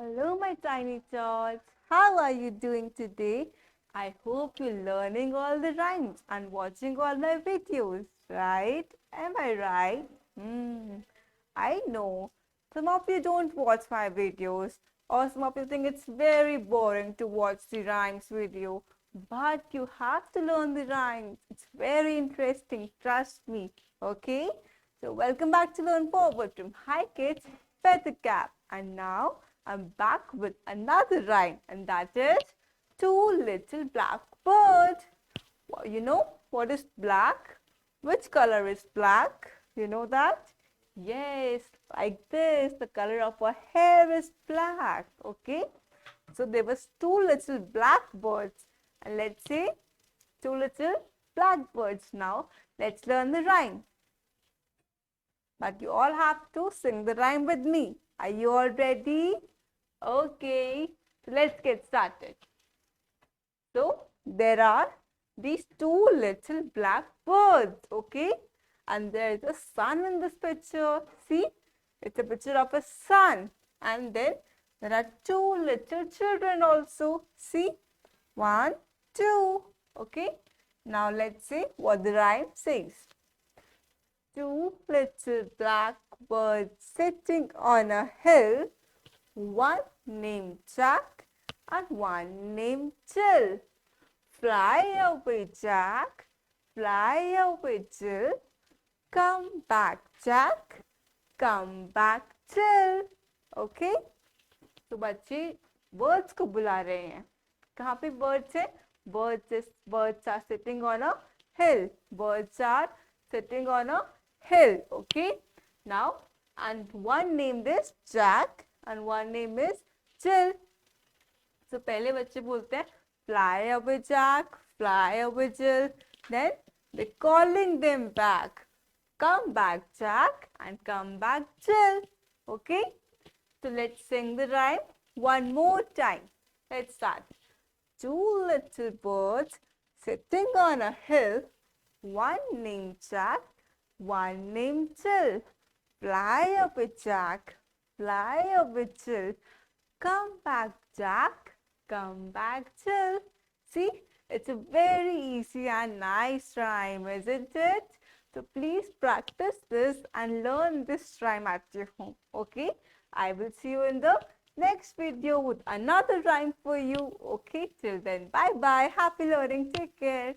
Hello, my tiny tots. How are you doing today? I hope you're learning all the rhymes and watching all my videos, right? Am I right? I know. Some of you don't watch my videos, or some of you think it's very boring to watch the rhymes video. But you have to learn the rhymes. It's very interesting, trust me. Okay? So, welcome back to Learn Forward from Hi Kids, Feather Cap. And now I'm back with another rhyme, and that is Two Little Black Birds. You know what is black? Which color is black? You know that? Yes, like this. The color of our hair is black. Okay. So there was two little blackbirds, and let's say two little blackbirds. Now let's learn the rhyme. But you all have to sing the rhyme with me. Are you all ready? Okay, so let's get started. So there are these two little black birds, okay? And there is a sun in this picture. See, it's a picture of a sun. And then there are two little children also. See, one, two, okay? Now let's see what the rhyme says. Two little black birds sitting on a hill, one named Jack and one named Jill. Fly away, Jack, fly away, Jill. Come back, Jack, come back, Jill. Okay? तो बच्चे birds को बुला रहे हैं. कहाँ पे birds है? Birds are sitting on a hill. Birds are sitting on a hill. Okay? Now, and one named is Jack and one name is Jill. So पहले बच्चे बोलते हैं fly away Jack, fly away Jill. Then they're calling them back. Come back Jack and come back Jill. Okay? So let's sing the rhyme one more time. Let's start. Two little birds sitting on a hill, one named Jack, one named Jill. Fly away Jack, fly away Jill. Come back Jack, come back Jill. See, it's a very easy and nice rhyme, isn't it? So please practice this and learn this rhyme at your home, okay? I will see you in the next video with another rhyme for you, okay? Till then, bye-bye. Happy learning. Take care.